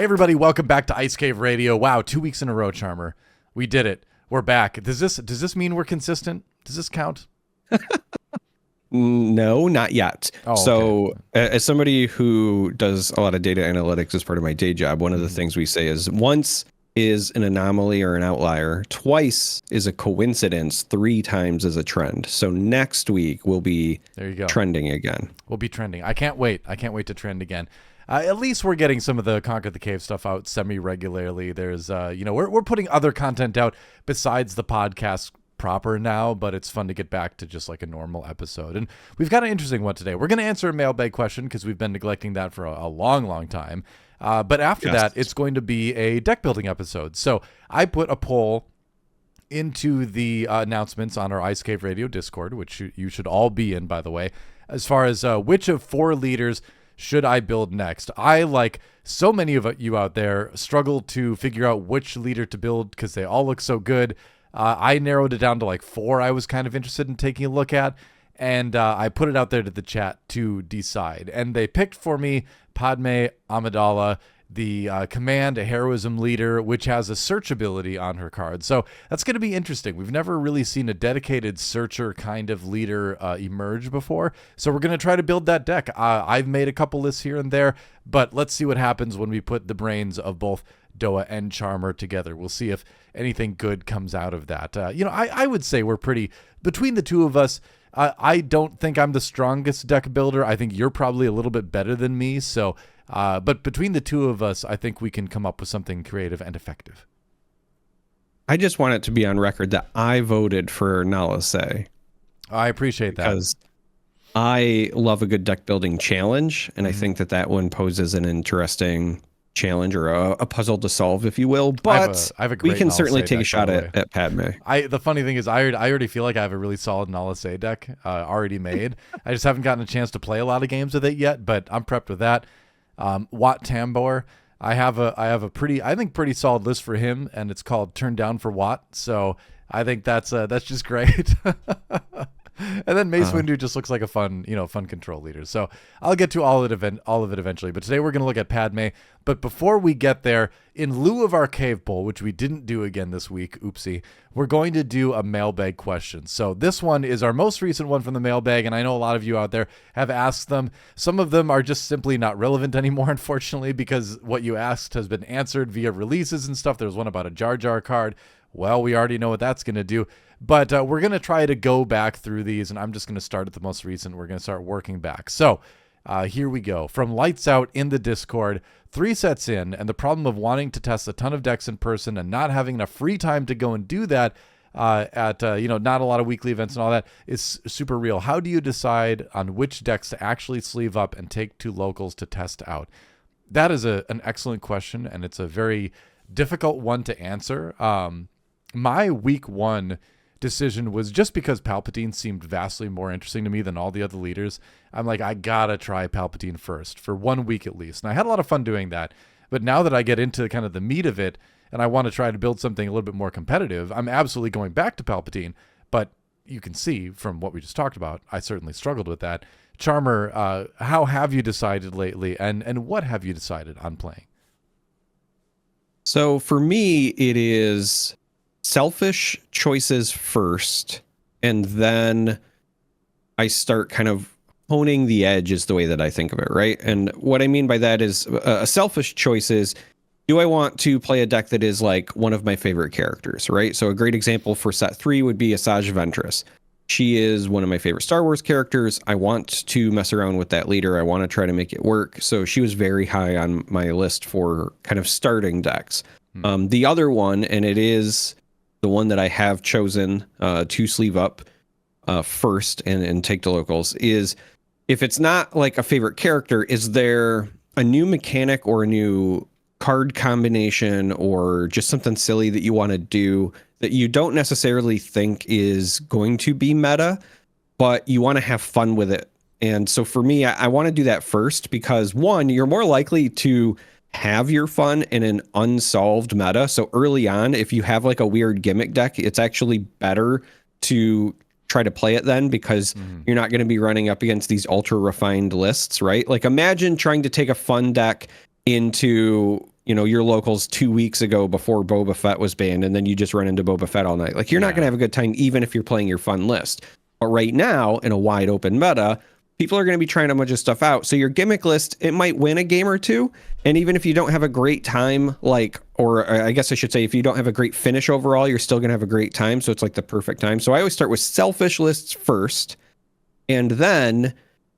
Hey everybody, welcome back to Ice Cave Radio. Wow, 2 weeks in a row, Charmer. We did it. We're back. Does this mean we're consistent? Does this count? No, not yet. Oh, so okay. as somebody who does a lot of data analytics as part of my day job, one of the things we say is once is an anomaly or an outlier, twice is a coincidence, 3 times is a trend. So next week we'll be trending again. We'll be trending. I can't wait. I can't wait to trend again. At least we're getting some of the Conquer the Cave stuff out semi-regularly. There's, we're putting other content out besides the podcast proper now, but it's fun to get back to just like a normal episode. And we've got an interesting one today. We're going to answer a mailbag question because we've been neglecting that for a long, long time. But after that, it's going to be a deck building episode. So I put a poll into the announcements on our Ice Cave Radio Discord, which you should all be in, by the way, as far as which of 4 leaders should I build next. I, like so many of you out there, struggle to figure out which leader to build because they all look so good. I narrowed it down to like 4 I was kind of interested in taking a look at, and I put it out there to the chat to decide. And they picked for me Padme Amidala, the command, a heroism leader, which has a search ability on her card. So that's going to be interesting. We've never really seen a dedicated searcher kind of leader emerge before. So we're going to try to build that deck. I've made a couple lists here and there, but let's see what happens when we put the brains of both Doa and Charmer together. We'll see if anything good comes out of that. I would say we're pretty, between the two of us, I don't think I'm the strongest deck builder. I think you're probably a little bit better than me. So, but between the two of us, I think we can come up with something creative and effective. I just want it to be on record that I voted for Nalase. I appreciate that. Because I love a good deck building challenge, and I think that one poses an interesting challenge or a puzzle to solve, if you will. But I have a great we can Nalase certainly take a deck, shot by the way. at Padme. The funny thing is, I already feel like I have a really solid Nalase deck already made. I just haven't gotten a chance to play a lot of games with it yet, but I'm prepped with that. Wat Tambor, I have a pretty solid list for him, and it's called Turn Down for Wat. So I think that's just great. And then Mace Windu just looks like a fun control leader. So I'll get to all of it eventually. But today we're going to look at Padme. But before we get there, in lieu of our cave poll, which we didn't do again this week, oopsie, we're going to do a mailbag question. So this one is our most recent one from the mailbag, and I know a lot of you out there have asked them. Some of them are just simply not relevant anymore, unfortunately, because what you asked has been answered via releases and stuff. There was one about a Jar Jar card. Well, we already know what that's going to do. But we're going to try to go back through these, and I'm just going to start at the most recent. We're going to start working back. So here we go. From Lights Out in the Discord, 3 sets in, and the problem of wanting to test a ton of decks in person and not having enough free time to go and do that at not a lot of weekly events and all that is super real. How do you decide on which decks to actually sleeve up and take to locals to test out? That is an excellent question, and it's a very difficult one to answer. My week 1 decision was just because Palpatine seemed vastly more interesting to me than all the other leaders. I'm like, I gotta try Palpatine first for 1 week at least. And I had a lot of fun doing that. But now that I get into kind of the meat of it and I want to try to build something a little bit more competitive, I'm absolutely going back to Palpatine. But you can see from what we just talked about, I certainly struggled with that. Charmer, how have you decided lately, and what have you decided on playing? So for me, it is selfish choices first, and then I start kind of honing the edge is the way that I think of it, right? And what I mean by that is a selfish choice is, do I want to play a deck that is like one of my favorite characters, right? So a great example for set 3 would be Asajj Ventress. She is one of my favorite Star Wars characters. I want to mess around with that leader. I want to try to make it work. So she was very high on my list for kind of starting decks. The other one, and it is the one that I have chosen to sleeve up first and take to locals, is if it's not like a favorite character, is there a new mechanic or a new card combination or just something silly that you want to do that you don't necessarily think is going to be meta, but you want to have fun with it. And so for me, I want to do that first because, one, you're more likely to have your fun in an unsolved meta. So early on, if you have like a weird gimmick deck, it's actually better to try to play it then because you're not going to be running up against these ultra refined lists, right? Like imagine trying to take a fun deck into your locals 2 weeks ago before Boba Fett was banned, and then you just run into Boba Fett all night. Like, you're not going to have a good time, even if you're playing your fun list. But right now, in a wide open meta, people are going to be trying a bunch of stuff out. So your gimmick list, it might win a game or two. And even if you don't have a great time, or I guess I should say, if you don't have a great finish overall, you're still going to have a great time. So it's like the perfect time. So I always start with selfish lists first. And then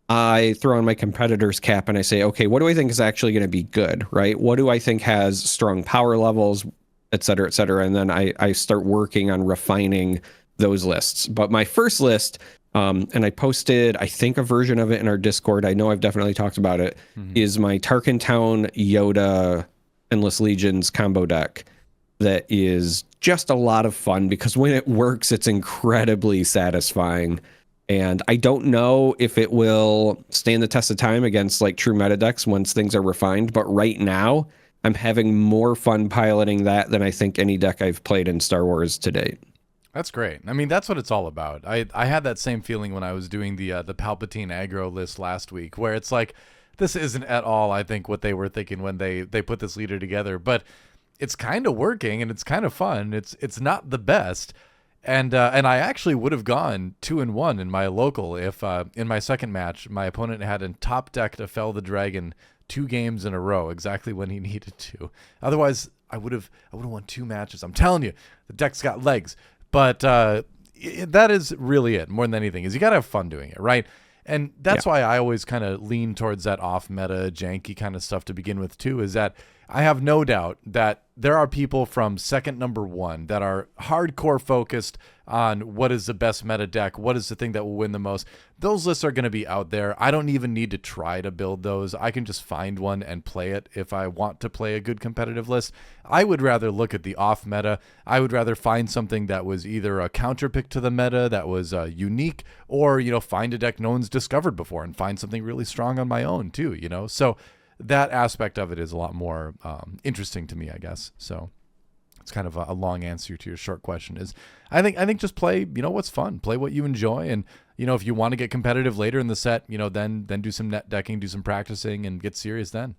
I throw on my competitor's cap and I say, okay, what do I think is actually going to be good, right? What do I think has strong power levels, et cetera, et cetera. And then I start working on refining those lists. But my first list, and I posted, I think, a version of it in our Discord. I know I've definitely talked about it, is my Tarkin Town Yoda Endless Legions combo deck that is just a lot of fun because when it works, it's incredibly satisfying. And I don't know if it will stand the test of time against like true meta decks once things are refined. But right now, I'm having more fun piloting that than I think any deck I've played in Star Wars to date. That's great. I mean, that's what it's all about. I had that same feeling when I was doing the Palpatine aggro list last week, where it's like, this isn't at all, I think, what they were thinking when they put this leader together. But it's kind of working and it's kind of fun. It's not the best. And I actually would have gone 2-1 in my local if in my second match my opponent had a top deck to fell the dragon 2 games in a row, exactly when he needed to. Otherwise, I would have won 2 matches. I'm telling you, the deck's got legs. But that is really it. More than anything, is you gotta have fun doing it, right? And that's why I always kind of lean towards that off-meta, janky kind of stuff to begin with too. Is that I have no doubt that there are people from second number 1 that are hardcore focused on what is the best meta deck, what is the thing that will win the most. Those lists are going to be out there. I don't even need to try to build those. I can just find one and play it if I want to play a good competitive list. I would rather look at the off meta. I would rather find something that was either a counter pick to the meta that was unique, or find a deck no one's discovered before and find something really strong on my own too. So that aspect of it is a lot more interesting to me, I guess. So it's kind of a long answer to your short question. Is I think just play, what's fun, play what you enjoy, and if you want to get competitive later in the set, then do some net decking, do some practicing, and get serious then.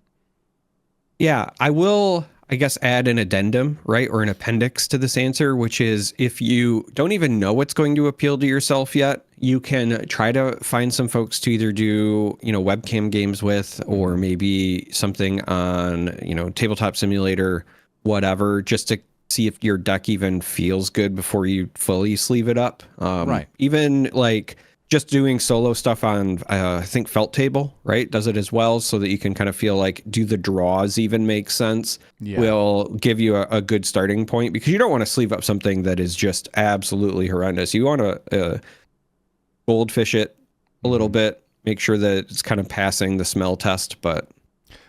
Yeah, I will, I guess, add an addendum, right, or an appendix to this answer, which is if you don't even know what's going to appeal to yourself yet, you can try to find some folks to either do, webcam games with, or maybe something on, Tabletop Simulator, whatever, just to see if your deck even feels good before you fully sleeve it up. Right. Even like just doing solo stuff on, I think Felt Table, right, does it as well, so that you can kind of feel like, do the draws even make sense? Yeah. Will give you a good starting point, because you don't want to sleeve up something that is just absolutely horrendous. You want to goldfish it a little bit, make sure that it's kind of passing the smell test, but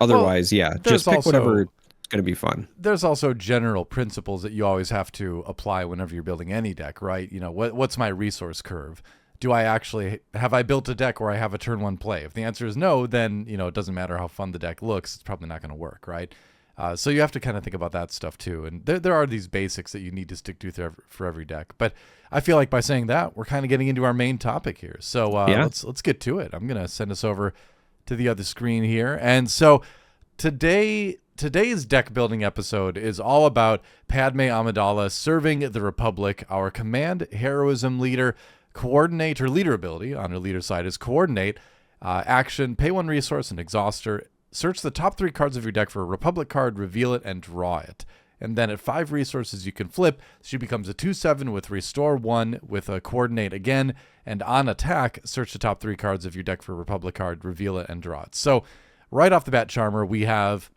otherwise, just pick whatever going to be fun. There's also general principles that you always have to apply whenever you're building any deck, right? What's my resource curve? Have I built a deck where I have a turn 1 play? If the answer is no, then it doesn't matter how fun the deck looks, it's probably not going to work, right? So you have to kind of think about that stuff too. And there are these basics that you need to stick to for every deck. But I feel like by saying that, we're kind of getting into our main topic here. So let's get to it. I'm going to send us over to the other screen here. And so today's deck building episode is all about Padme Amidala serving the Republic, our command heroism leader. Leader ability on her leader side is coordinate, action, pay 1 resource, and exhauster. Search the top 3 cards of your deck for a Republic card, reveal it, and draw it. And then at 5 resources you can flip. She becomes a 2/7 with restore 1 with a coordinate again. And on attack, search the top 3 cards of your deck for a Republic card, reveal it, and draw it. So right off the bat, Charmer, we have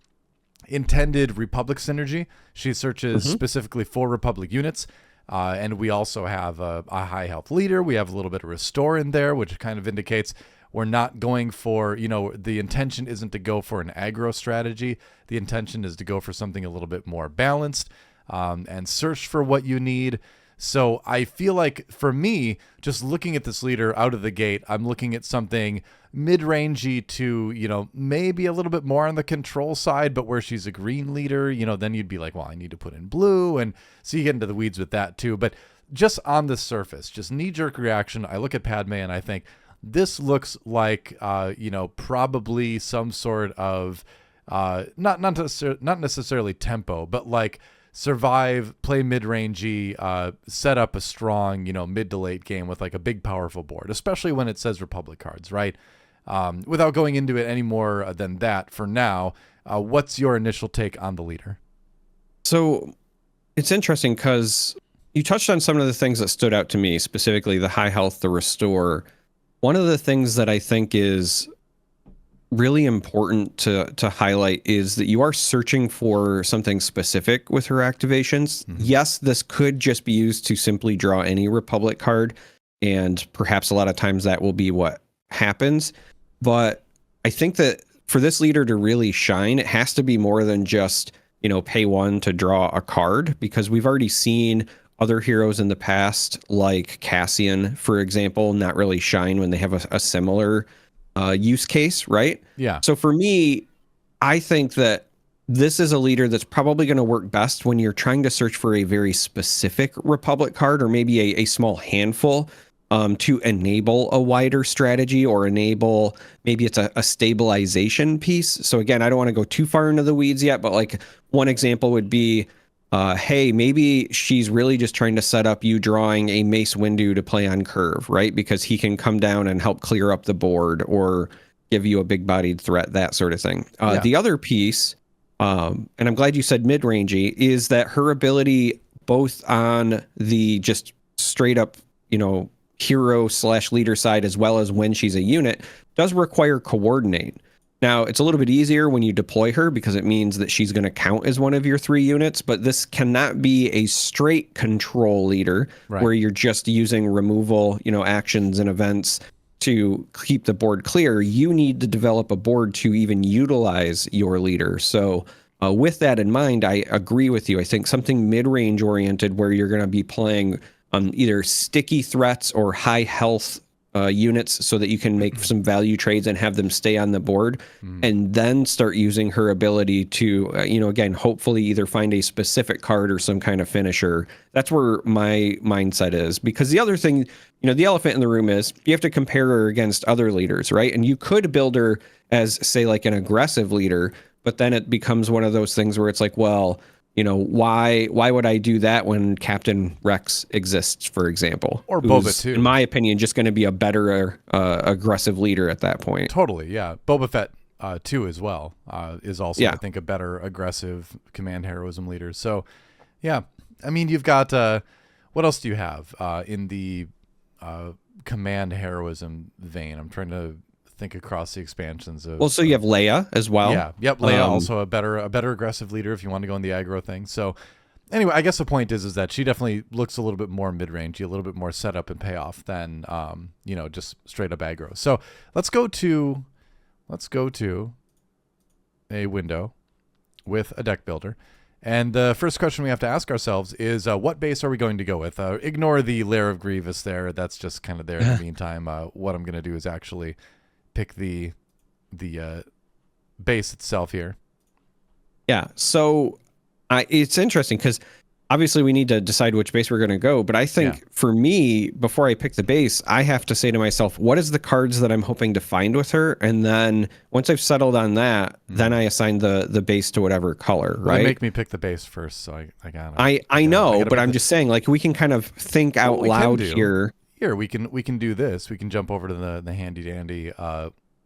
intended Republic synergy. She searches specifically for Republic units. And we also have a high health leader. We have a little bit of restore in there, which kind of indicates we're not going for, the intention isn't to go for an aggro strategy. The intention is to go for something a little bit more balanced and search for what you need. So I feel like for me, just looking at this leader out of the gate, I'm looking at something mid-rangey to, maybe a little bit more on the control side, but where she's a green leader, then you'd be like, well, I need to put in blue. And so you get into the weeds with that too. But just on the surface, just knee-jerk reaction, I look at Padme and I think this looks like, probably some sort of not necessarily tempo, but like survive, play mid-rangey, set up a strong, mid to late game with like a big powerful board, especially when it says Republic cards, right? Without going into it any more than that for now, what's your initial take on the leader? So it's interesting because you touched on some of the things that stood out to me, specifically the high health, the restore. One of the things that I think is really important to highlight is that you are searching for something specific with her activations. Mm-hmm. Yes, this could just be used to simply draw any Republic card, and perhaps a lot of times that will be what happens. But I think that for this leader to really shine, it has to be more than just, pay 1 to draw a card, because we've already seen other heroes in the past, like Cassian, for example, not really shine when they have a similar use case, right? Yeah. So for me, I think that this is a leader that's probably going to work best when you're trying to search for a very specific Republic card, or maybe a small handful, to enable a wider strategy, or enable, maybe it's a stabilization piece. So again, I don't want to go too far into the weeds yet, but like one example would be, hey, maybe she's really just trying to set up you drawing a Mace Windu to play on curve, right? Because he can come down and help clear up the board, or give you a big-bodied threat, that sort of thing. The other piece, and I'm glad you said mid-rangey, is that her ability both on the just straight-up, hero/leader side, as well as when she's a unit, does require coordinate. Now, it's a little bit easier when you deploy her, because it means that she's going to count as one of your 3 units, but this cannot be a straight control leader, right, where you're just using removal, actions and events to keep the board clear. You need to develop a board to even utilize your leader. So with that in mind, I agree with you. I think something mid-range oriented, where you're going to be playing either sticky threats or high health units, so that you can make some value trades and have them stay on the board, and then start using her ability to, again, hopefully either find a specific card or some kind of finisher. That's where my mindset is, because the other thing, the elephant in the room is you have to compare her against other leaders, right? And you could build her as, say, like an aggressive leader, but then it becomes one of those things where it's like, well, why would I do that when Captain Rex exists, for example? Or Boba too. In my opinion, just going to be a better aggressive leader at that point. Totally, yeah. Boba Fett too as well is also, I think, a better aggressive command heroism leader. So, yeah. I mean, you've got, what else do you have in the command heroism vein? I'm trying to think across the expansions of. Well, so you have Leia as well. Yeah, yep. Leia also a better aggressive leader if you want to go in the aggro thing. So anyway, I guess the point is that she definitely looks a little bit more mid-range, a little bit more setup and payoff than just straight up aggro. So let's go to a window with a deck builder. And the first question we have to ask ourselves is, what base are we going to go with? Ignore the Lair of Grievous there. That's just kind of there in the meantime. What I'm going to do is actually pick the base itself here. Yeah, so it's interesting because obviously we need to decide which base we're going to go, but I think for me, before I pick the base, I have to say to myself, what is the cards that I'm hoping to find with her? And then once I've settled on that, then I assign the base to whatever color, right? They make me pick the base first, so I got it. I know, but I'm just saying, like, we can kind of think out loud here. Here, we can do this. We can jump over to the handy dandy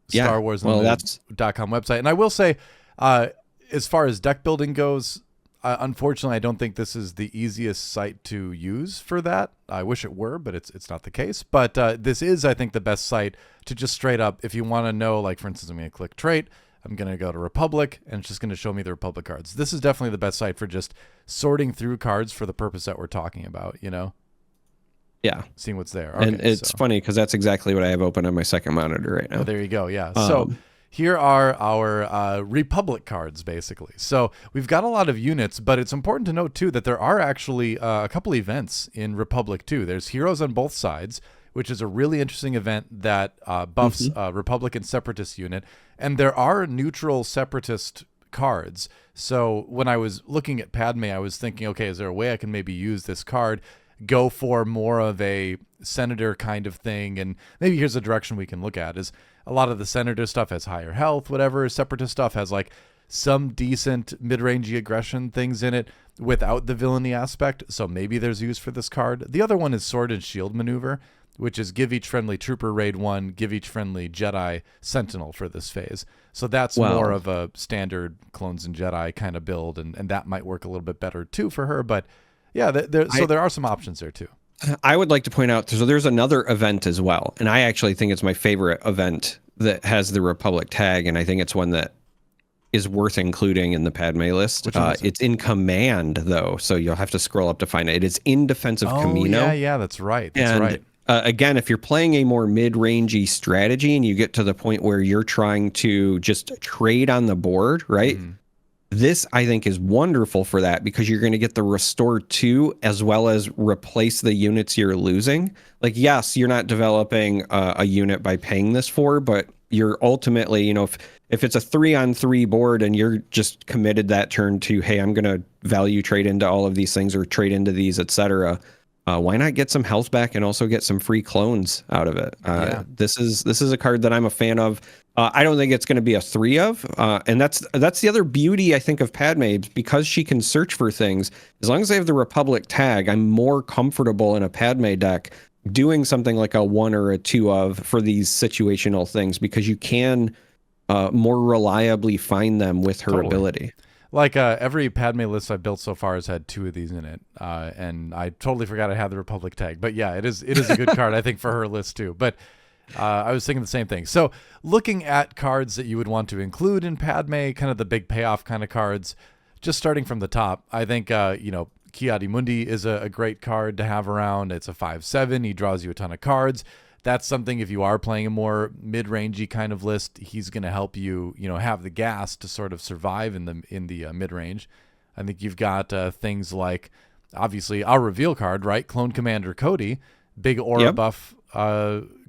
Star Wars .com website. And I will say, as far as deck building goes, unfortunately, I don't think this is the easiest site to use for that. I wish it were, but it's not the case. But this is, I think, the best site to just straight up, if you want to know, like, for instance, I'm going to click trait. I'm going to go to Republic, and it's just going to show me the Republic cards. This is definitely the best site for just sorting through cards for the purpose that we're talking about, Yeah. Seeing what's there. Okay, and it's funny because that's exactly what I have open on my second monitor right now. Oh, there you go. Yeah. So here are our Republic cards, basically. So we've got a lot of units, but it's important to note, too, that there are actually a couple events in Republic, too. There's Heroes on Both Sides, which is a really interesting event that buffs Republican Separatist unit. And there are neutral Separatist cards. So when I was looking at Padme, I was thinking, okay, is there a way I can maybe use this card, go for more of a senator kind of thing? And maybe here's a direction we can look at, is a lot of the senator stuff has higher health, whatever. Separatist stuff has like some decent mid-rangey aggression things in it without the villainy aspect, so maybe there's use for this card. The other one is Sword and Shield Maneuver, which is give each friendly trooper raid 1, give each friendly Jedi Sentinel for this phase. So that's more of a standard Clones and Jedi kind of build, and that might work a little bit better too for her. But yeah, there are some options there too. I would like to point out, so there's another event as well, and I actually think it's my favorite event that has the Republic tag, and I think it's one that is worth including in the Padme list. It's in Command, though, so you'll have to scroll up to find it. It is in Defense of Camino. Yeah, that's right. Again, if you're playing a more mid-rangey strategy and you get to the point where you're trying to just trade on the board, right? Mm-hmm. This, I think, is wonderful for that because you're going to get the Restore 2 as well as replace the units you're losing. Like, yes, you're not developing a unit by paying this for, but you're ultimately, you know, if it's a 3-on-3 board and you're just committed that turn to, hey, I'm going to value trade into all of these things or trade into these, etc. Why not get some health back and also get some free clones out of it? This is a card that I'm a fan of. I don't think it's going to be a 3 of, and that's the other beauty I think of Padme, because she can search for things. As long as I have the Republic tag, I'm more comfortable in a Padme deck doing something like a 1 or a 2 of for these situational things because you can more reliably find them with her ability. Like every Padme list I've built so far has had 2 of these in it, and I totally forgot I had the Republic tag. But yeah, it is a good card I think for her list too. But I was thinking the same thing. So looking at cards that you would want to include in Padme, kind of the big payoff kind of cards, just starting from the top, I think Ki-Adi-Mundi is a great card to have around. It's a 5/7. He draws you a ton of cards. That's something, if you are playing a more mid-rangey kind of list, he's going to help you, have the gas to sort of survive in the mid-range. I think you've got things like, obviously, our reveal card, right? Clone Commander Cody, big aura buff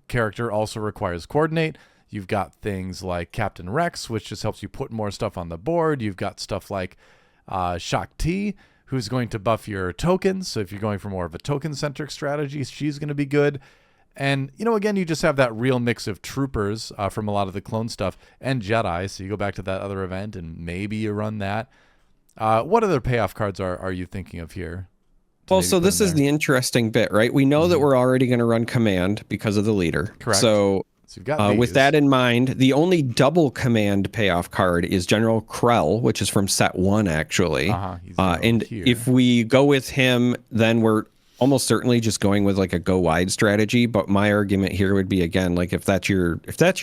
character, also requires coordinate. You've got things like Captain Rex, which just helps you put more stuff on the board. You've got stuff like Shak Ti, who's going to buff your tokens. So if you're going for more of a token-centric strategy, she's going to be good. And, again, you just have that real mix of troopers from a lot of the clone stuff and Jedi. So you go back to that other event and maybe you run that. What other payoff cards are you thinking of here? Well, so this is the interesting bit, right? We know that we're already going to run Command because of the leader. Correct. So you've got with that in mind, the only double Command payoff card is General Krell, which is from set 1, actually. And if we go with him, then we're almost certainly just going with like a go wide strategy. But my argument here would be, again, like if that's your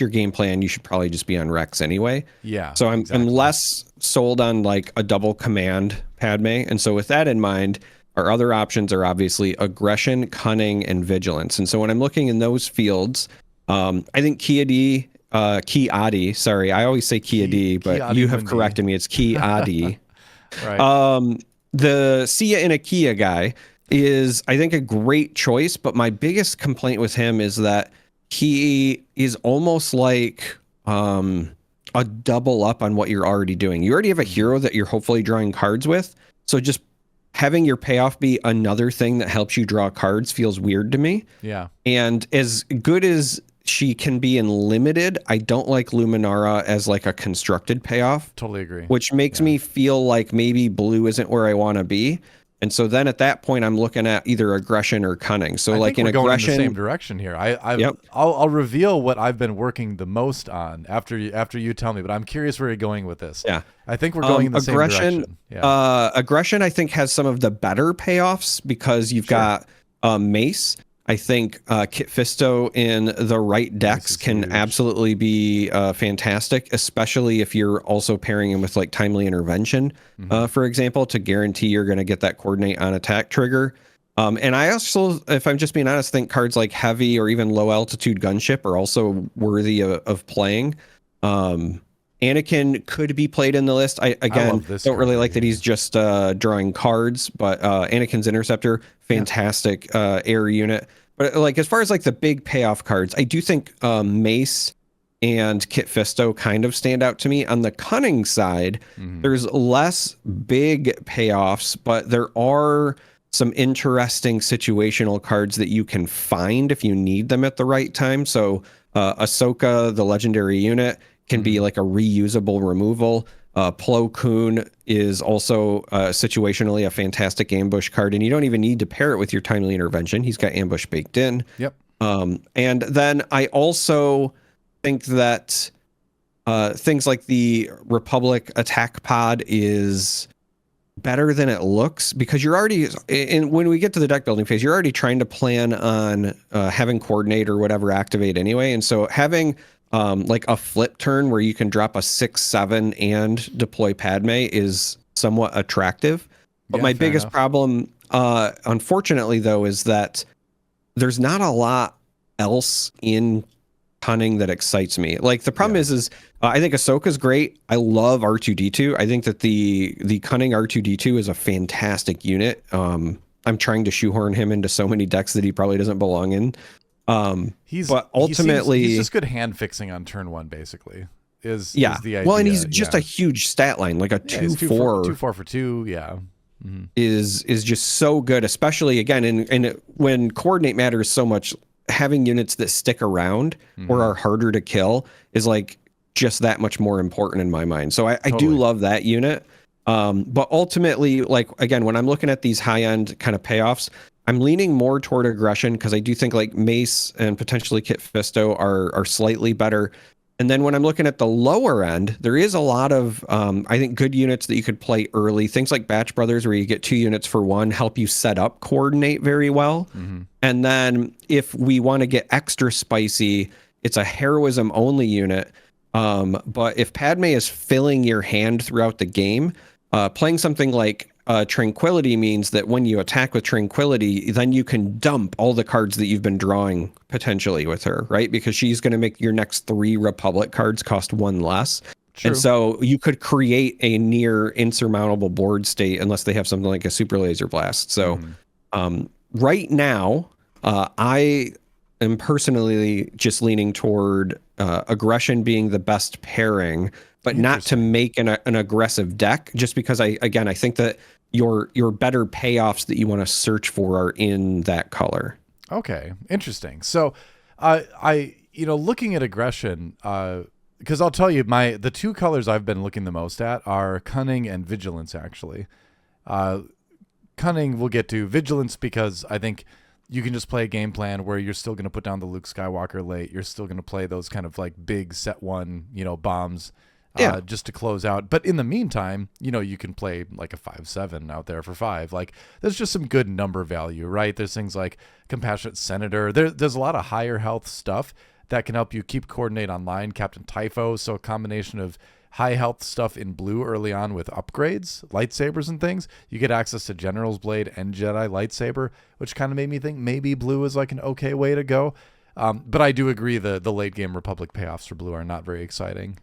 game plan, you should probably just be on Rex anyway. Yeah. So I'm less sold on like a double Command Padme. And so with that in mind, our other options are obviously aggression, cunning, and vigilance. And so when I'm looking in those fields, I think Ki-Adi, sorry, I always say Ki-Adi, but you have corrected me. It's Ki-Adi. Right. The Sia in a Kia guy is, I think, a great choice, but my biggest complaint with him is that he is almost like a double up on what you're already doing. You already have a hero that you're hopefully drawing cards with, so just having your payoff be another thing that helps you draw cards feels weird to me. Yeah. And as good as she can be in limited, I don't like Luminara as like a constructed payoff. Totally agree. Which makes me feel like maybe blue isn't where I want to be. And so then at that point, I'm looking at either aggression or cunning. So like in aggression, going in the same direction here. I'll reveal what I've been working the most on after you tell me. But I'm curious where you're going with this. Yeah, I think we're going in the same direction. Yeah. Aggression, I think, has some of the better payoffs because you've got Mace. I think Kit Fisto in the right decks can absolutely be fantastic, especially if you're also pairing him with like Timely Intervention, for example, to guarantee you're going to get that coordinate on attack trigger. And I also, if I'm just being honest, think cards like Heavy or even Low Altitude Gunship are also worthy of playing. Anakin could be played in the list. I don't really like that he's just drawing cards, but Anakin's Interceptor, fantastic air unit. But like as far as like the big payoff cards, I do think Mace and Kit Fisto kind of stand out to me. On the cunning side, there's less big payoffs, but there are some interesting situational cards that you can find if you need them at the right time. So Ahsoka, the legendary unit, can be like a reusable removal. Plo Koon is also situationally a fantastic ambush card, and you don't even need to pair it with your timely intervention. He's got ambush baked in. Yep. And then I also think that things like the Republic attack pod is better than it looks, because you're already when we get to the deck building phase, you're already trying to plan on having coordinate or whatever activate anyway. And so having like a flip turn where you can drop a 6/7 and deploy Padme is somewhat attractive. But my biggest problem, unfortunately, though, is that there's not a lot else in cunning that excites me. Like, the problem is I think Ahsoka's great. I love R2D2. I think that the cunning R2D2 is a fantastic unit. I'm trying to shoehorn him into so many decks that he probably doesn't belong in. But ultimately, he's just good hand fixing on turn one, basically. Is the idea. Well, and he's just a huge stat line, like a 2/4. 2/4 for 2, yeah. Mm-hmm. Is just so good, especially again and when coordinate matters so much. Having units that stick around or are harder to kill is like just that much more important in my mind. So I do love that unit. But ultimately, like, again, when I'm looking at these high end kind of payoffs, I'm leaning more toward aggression, because I do think like Mace and potentially Kit Fisto are slightly better. And then when I'm looking at the lower end, there is a lot of, I think, good units that you could play early. Things like Batch Brothers, where you get 2 units for 1, help you set up coordinate very well. Mm-hmm. And then if we want to get extra spicy, it's a heroism only unit. But if Padme is filling your hand throughout the game, playing something like Tranquility means that when you attack with Tranquility, then you can dump all the cards that you've been drawing potentially with her, right? Because she's going to make your next 3 Republic cards cost 1 less. True. And so you could create a near insurmountable board state unless they have something like a Super Laser Blast. So right now, I am personally just leaning toward aggression being the best pairing, but not to make an aggressive deck, just because I think that your better payoffs that you want to search for are in that color. Okay, interesting. So I looking at aggression, because I'll tell you, the 2 colors I've been looking the most at are cunning and vigilance, actually. Cunning we'll get to. Vigilance, because I think you can just play a game plan where you're still going to put down the Luke Skywalker late. You're still going to play those kind of like big set 1, bombs. Just to close out. But in the meantime, you can play like a 5/7 out there for 5. Like, there's just some good number value, right? There's things like Compassionate Senator. There's a lot of higher health stuff that can help you keep coordinate online. Captain Typho. So a combination of high health stuff in blue early on with upgrades, lightsabers and things. You get access to General's Blade and Jedi Lightsaber, which kind of made me think maybe blue is like an okay way to go. But I do agree the late game Republic payoffs for blue are not very exciting.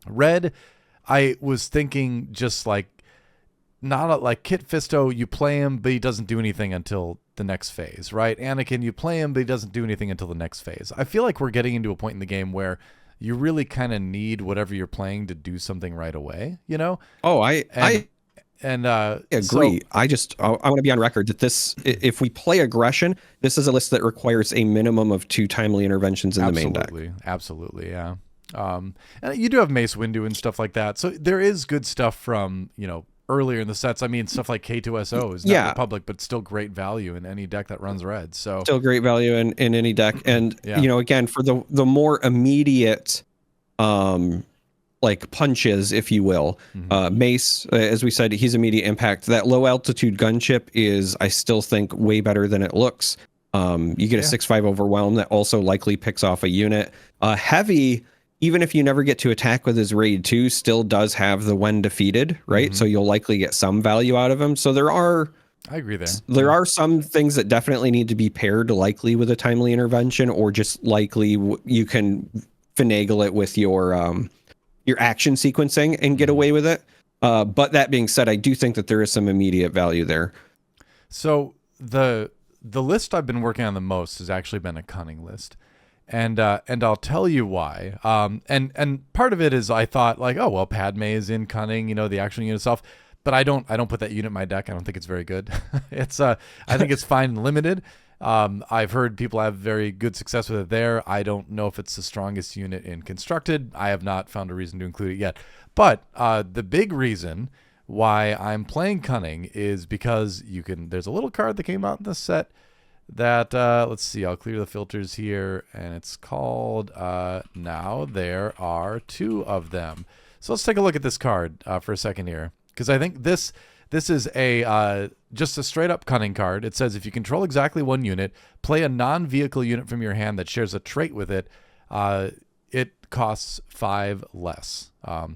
Red, I was thinking just like, not like Kit Fisto, you play him, but he doesn't do anything until the next phase, right? Anakin, you play him, but he doesn't do anything until the next phase. I feel like we're getting into a point in the game where you really kind of need whatever you're playing to do something right away, Oh, I agree. So, I want to be on record that if we play aggression, this is a list that requires a minimum of 2 timely interventions in the main deck. Absolutely, yeah. And you do have Mace Windu and stuff like that. So there is good stuff from, earlier in the sets. I mean, stuff like K2SO is not Republic, but still great value in any deck that runs red. So still great value in any deck. And, again, for the more immediate, like punches, if you will, Mace, as we said, he's immediate impact. That low altitude gunship is, I still think, way better than it looks. You get a 6/5 overwhelm that also likely picks off a unit. Heavy, even if you never get to attack with his raid 2, still does have the when defeated, right? So you'll likely get some value out of him. So I agree there. There are some things that definitely need to be paired likely with a timely intervention, or just likely you can finagle it with your action sequencing and get away with it. But that being said, I do think that there is some immediate value there. So the list I've been working on the most has actually been a cunning list. And I'll tell you why. And part of it is I thought like, oh well, Padme is in cunning, the action unit itself, but I don't put that unit in my deck. I don't think it's very good. I think it's fine and limited. I've heard people have very good success with it there. I don't know if it's the strongest unit in Constructed. I have not found a reason to include it yet. But the big reason why I'm playing Cunning is because there's a little card that came out in this set that, let's see, I'll clear the filters here, and it's called, Now There Are Two of Them. So let's take a look at this card for a second here, because I think this is just a straight up Cunning card. It says if you control exactly one unit, play a non-vehicle unit from your hand that shares a trait with it, it costs 5 less,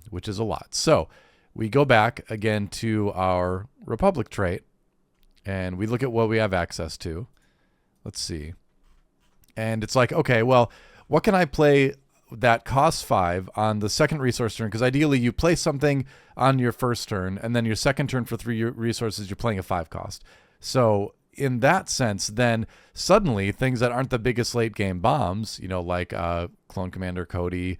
which is a lot. So we go back again to our Republic trait, and we look at what we have access to. Let's see. And it's like, okay, well, what can I play that costs 5 on the second resource turn? Because ideally you play something on your first turn, and then your second turn for 3 resources, you're playing a 5 cost. So in that sense, then suddenly things that aren't the biggest late game bombs, like Clone Commander Cody,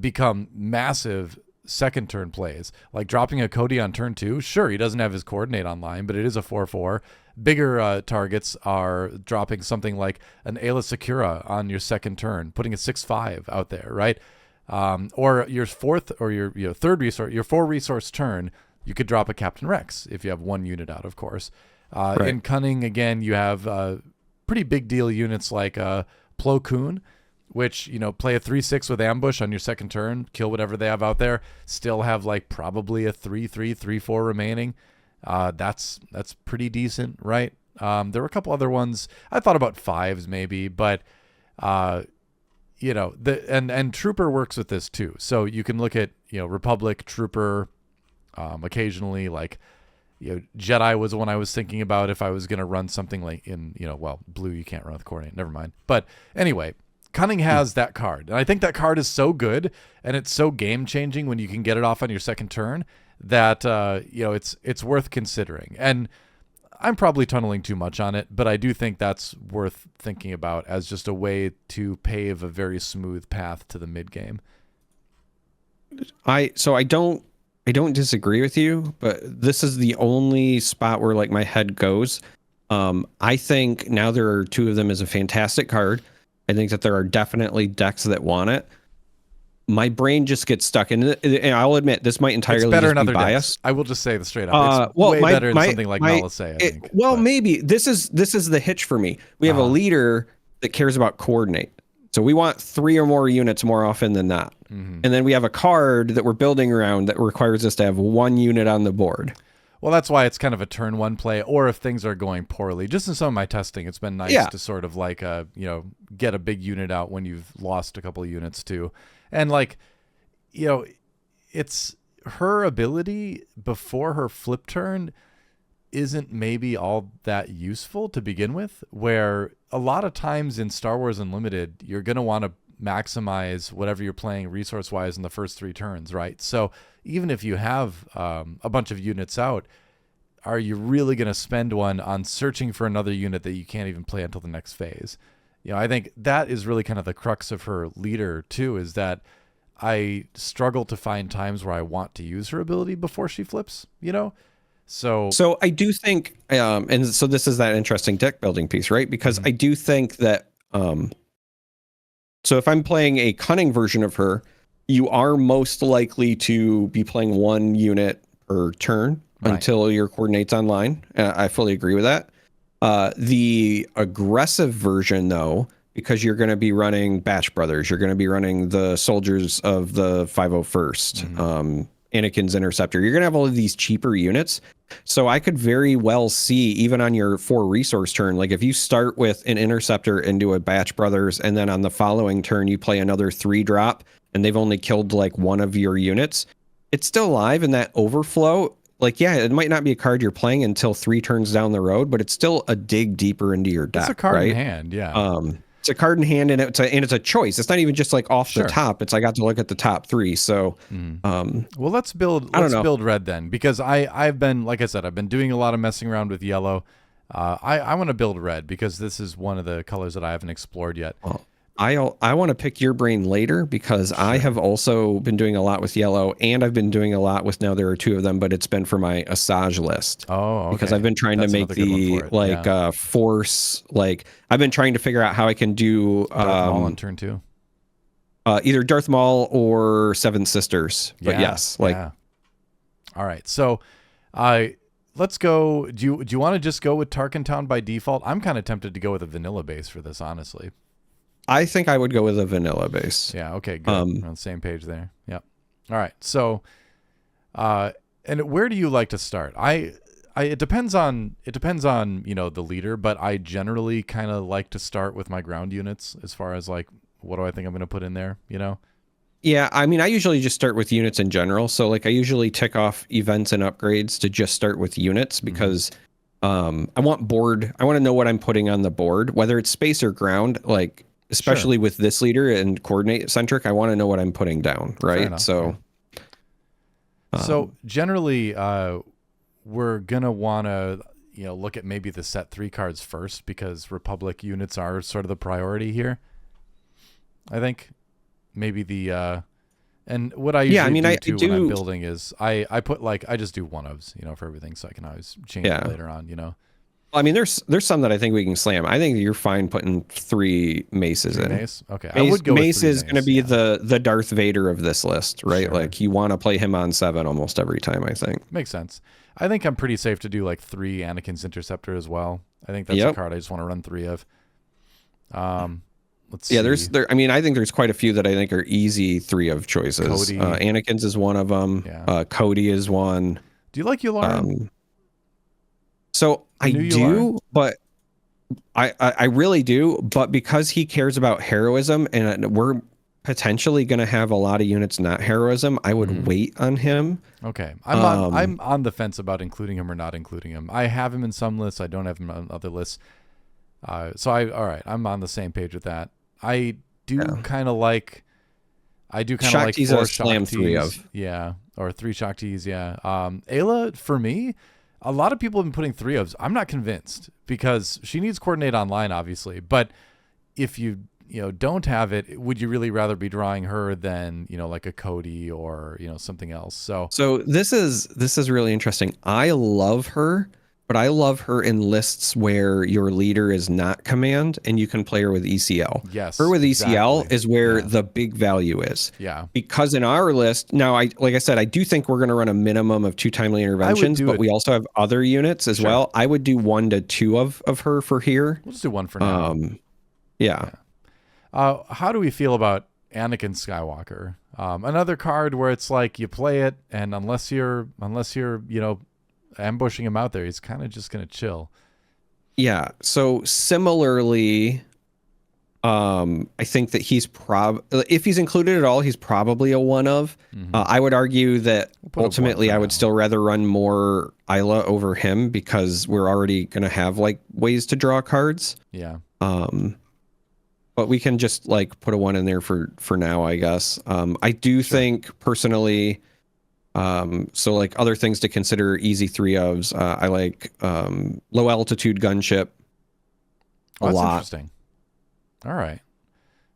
become massive second turn plays. Like dropping a Cody on turn 2. Sure, he doesn't have his coordinate online, but it is a 4/4. Bigger targets are dropping something like an Ayla Sakura on your second turn, putting a 6/5 out there, right? Or your fourth or your third resource, your 4 resource turn, you could drop a Captain Rex if you have 1 unit out, of course. Right. In Cunning, again, you have pretty big deal units like Plo Koon, which, play a 3/6 with ambush on your second turn, kill whatever they have out there, still have like probably a 3/3, 3/4 remaining. That's pretty decent, right? There were a couple other ones. I thought about 5s maybe, but and Trooper works with this too. So you can look at Republic, Trooper, occasionally like Jedi was the one I was thinking about if I was gonna run something like in blue you can't run with coordinate. Never mind. But anyway, Cunning has that card, and I think that card is so good and it's so game changing when you can get it off on your second turn that it's worth considering. And I'm probably tunneling too much on it, but I do think that's worth thinking about as just a way to pave a very smooth path to the mid game. I don't disagree with you, but this is the only spot where like my head goes. I think Now There Are Two of Them is a fantastic card. I think that there are definitely decks that want it. My brain just gets stuck in it, and I'll admit this might entirely just be biased. I will just say this straight up. It's way better than something like Nalase, I think. Maybe this is the hitch for me. We have a leader that cares about coordinate, so we want 3 or more units more often than not. Mm-hmm. And then we have a card that we're building around that requires us to have 1 unit on the board. Well, that's why it's kind of a turn 1 play, or if things are going poorly. Just in some of my testing, it's been nice to sort of like get a big unit out when you've lost a couple of units too. And like, it's her ability before her flip turn isn't maybe all that useful to begin with, where a lot of times in Star Wars Unlimited, you're going to want to maximize whatever you're playing resource-wise in the first 3 turns, right? So even if you have a bunch of units out, are you really going to spend one on searching for another unit that you can't even play until the next phase? I think that is really kind of the crux of her leader too, is that I struggle to find times where I want to use her ability before she flips, So I do think, and so this is that interesting deck building piece, right? Because I do think that, so if I'm playing a Cunning version of her, you are most likely to be playing 1 unit per turn until your coordinate's online. I fully agree with that. The aggressive version, though, because you're going to be running Batch Brothers, you're going to be running the soldiers of the 501st, Anakin's Interceptor. You're going to have all of these cheaper units. So I could very well see, even on your 4 resource turn, like if you start with an Interceptor and do a Batch Brothers, and then on the following turn you play another 3 drop, and they've only killed like 1 of your units, it's still alive in that overflow. Like, yeah, it might not be a card you're playing until 3 turns down the road, but it's still a dig deeper into your deck. It's a card right? in hand, yeah. It's a card in hand, and it's a choice. It's not even just like off the top. It's I got to look at the top 3. So, well, let's build red then, because I've been, like I said, I've been doing a lot of messing around with yellow. I want to build red because this is one of the colors that I haven't explored yet. I want to pick your brain later because I have also been doing a lot with yellow, and I've been doing a lot with, now there are two of them, but it's been for my Asajj list. Oh, okay. Because I've been trying That's to make another good one the for it. like Yeah. force, like I've been trying to figure out how I can do Darth Maul on turn 2. either Darth Maul or Seven Sisters. But yes, like all right. So, let's go. Do you want to just go with Tarkin Town by default? I'm kind of tempted to go with a vanilla base for this, honestly. I think I would go with a vanilla base. Yeah. Okay. Good. We're on the same page there. Yep. All right. So, and where do you like to start? It depends on the leader, but I generally kind of like to start with my ground units as far as like what do I think I'm going to put in there. Yeah, I mean, I usually just start with units in general. So like I usually tick off events and upgrades to just start with units because I want to know what I'm putting on the board, whether it's space or ground, like especially with this leader and coordinate centric, I want to know what I'm putting down, right? So generally we're going to want to look at maybe the set 3 cards first because Republic units are sort of the priority here. I think maybe and what I usually do when I'm building is I put I just do one ofs, for everything, so I can always change it later on, I mean, there's some that I think we can slam. I think you're fine putting 3 maces in. Mace? Okay. I would go Mace with is going to be the Darth Vader of this list, right? Sure. Like you want to play him on 7 almost every time, I think. Makes sense. I think I'm pretty safe to do 3 Anakin's Interceptor as well. I think that's a card I just want to run 3 of. Let's see. I mean, I think there's quite a few that I think are easy 3 of choices. Cody. Anakin's is one of them. Yeah. Cody is one. Do you like Yularen? So I do, but I really do. But because he cares about heroism, and we're potentially going to have a lot of units not heroism, I would wait on him. Okay, I'm on the fence about including him or not including him. I have him in some lists. I don't have him on other lists. I'm on the same page with that. I do kind of like 4 Shaktis, 3 of. Yeah, or 3 Shaktis, yeah. Ayla, for me, a lot of people have been putting 3 ofs. I'm not convinced because she needs coordinate online, obviously. But if you don't have it, would you really rather be drawing her than like a Cody or something else? So this is really interesting. I love her. But I love her in lists where your leader is not command and you can play her with ECL. Yes. Her with ECL is where the big value is. Yeah. Because in our list, now like I said, I do think we're going to run a minimum of 2 timely interventions, but we also have other units as well. I would do 1 to 2 of her for here. We'll just do 1 for now. Yeah. How do we feel about Anakin Skywalker? Another card where it's like you play it, and unless you're ambushing him out there, he's kind of just going to chill. Yeah. So similarly, I think that he's if he's included at all, he's probably a 1 of. I would argue that ultimately I would still rather run more Isla over him because we're already going to have ways to draw cards. Yeah. But we can just put a 1 in there for now, I guess. I do think personally, so other things to consider, easy 3 ofs. I like low altitude gunship a lot. Interesting. All right.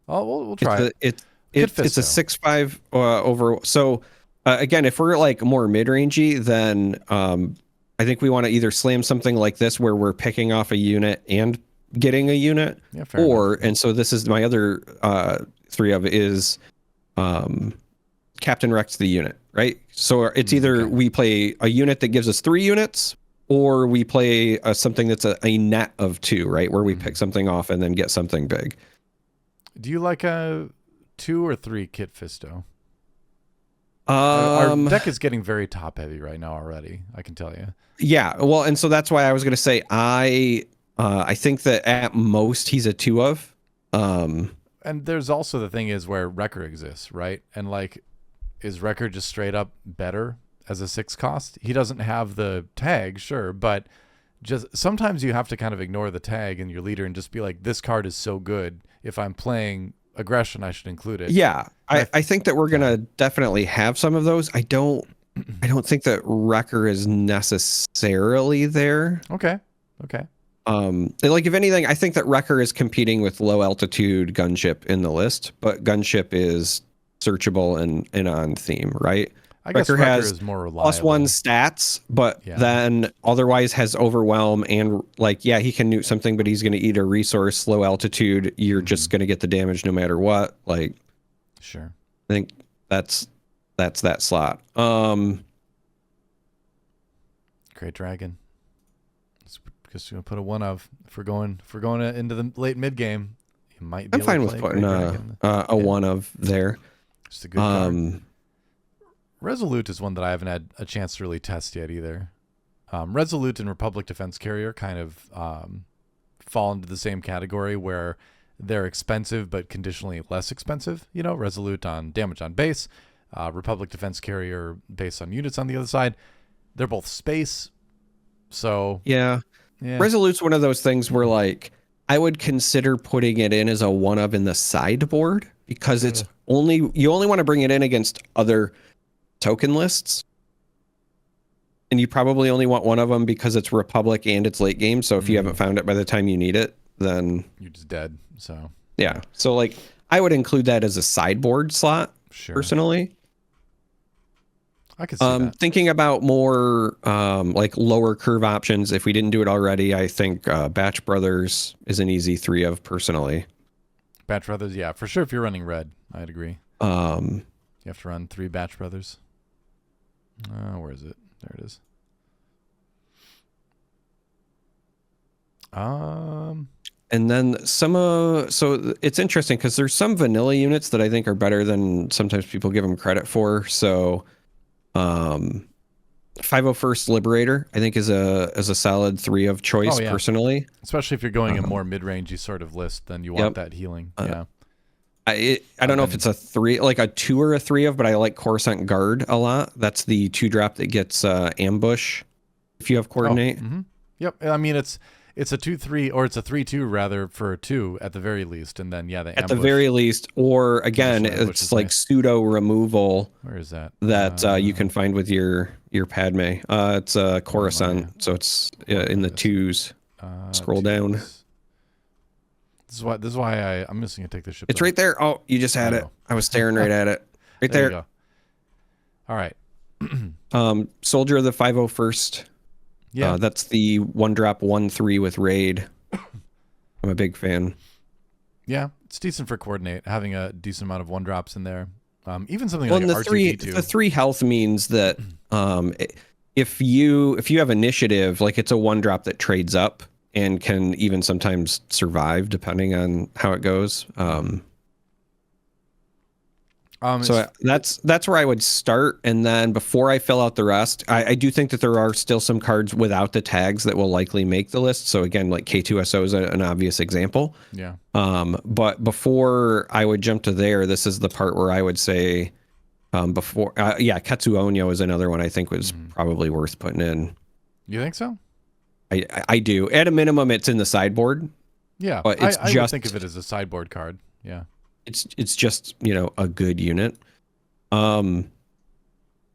Well, we'll try it. It's a 6/5 over. So again, if we're more mid-rangey, then I think we want to either slam something like this where we're picking off a unit and getting a unit, and so this is my other 3 of is Captain Rex the unit, right? So it's either we play a unit that gives us 3 units, or we play something that's a net of 2, right? Where we pick something off and then get something big. Do you like a 2 or 3 Kit Fisto? Our deck is getting very top heavy right now already, I can tell you. Yeah, well, and so that's why I was going to say I think that at most he's a 2 of. And there's also the thing is where Wrecker exists, right? And is Wrecker just straight up better as a 6 cost? He doesn't have the tag, sure, but just sometimes you have to kind of ignore the tag in your leader and just be like, this card is so good. If I'm playing aggression, I should include it. Yeah, I think that we're gonna definitely have some of those. I don't think that Wrecker is necessarily there. Okay. Like if anything, I think that Wrecker is competing with low altitude gunship in the list, but gunship is searchable and on theme, right? I guess Wrecker Wrecker has is more plus one reliable. stats, but Yeah. then otherwise has overwhelm and like, yeah, he can nuke something, but he's going to eat a resource, low altitude. You're just going to get the damage no matter what. Like, Sure. I think that's that slot. Great Dragon. Just gonna put a one of if we're going into the late mid game. You might be I'm able fine to with play putting Great Dragon. a one of there. Just a good card. Resolute is one that I haven't had a chance to really test yet either. Resolute and Republic Defense Carrier kind of fall into the same category where they're expensive but conditionally less expensive. You know, Resolute on damage on base, Republic Defense Carrier based on units on the other side. They're both space, so yeah. Resolute's one of those things where like I would consider putting it in as a one of in the sideboard because it's you only want to bring it in against other token lists. And you probably only want one of them because it's Republic and it's late game. So if you haven't found it by the time you need it, then you're just dead. So yeah. So like I would include that as a sideboard slot personally. I could see that. Thinking about more like lower curve options, if we didn't do it already, I think Batch Brothers is an easy 3 of personally. Batch Brothers, yeah, for sure. If you're running red, I'd agree. You have to run 3 Batch Brothers. Where is it? There it is. And then so it's interesting because there's some vanilla units that I think are better than sometimes people give them credit for. So 501st Liberator, I think is a solid 3 of choice personally. Especially if you're going a more mid-rangey sort of list, then you want that healing. I don't know if it's a 3, like a 2 or a 3 of, but I like Coruscant Guard a lot. That's the 2-drop that gets ambush if you have coordinate. Yep. I mean, it's a 2/3 or it's a 3/2 rather for a 2 at the very least, and then the ambush. At the very least, or again, it's like pseudo removal. Where is that? That you can find with your Padme. It's Coruscant, so it's in the 2s. Scroll down. This is why I'm missing to take this ship. It's right there. Oh, you just had it. I was staring right at it. Right there. You go. All right. Soldier of the 501st. Yeah. That's the 1-drop 1/3 with raid. I'm a big fan. Yeah, it's decent for coordinate, having a decent amount of 1-drops in there. Even something like R2D2. The 3 health means that if you have initiative, like it's a 1-drop that trades up and can even sometimes survive depending on how it goes. So that's where I would start, and then before I fill out the rest, I do think that there are still some cards without the tags that will likely make the list. So again, like K2SO is an obvious example. Yeah. But before I would jump to there, this is the part where I would say, Ketsu Onyo is another one I think was probably worth putting in. You think so? I do. At a minimum, it's in the sideboard. Yeah, but it's I would think of it as a sideboard card. Yeah. It's just, a good unit. But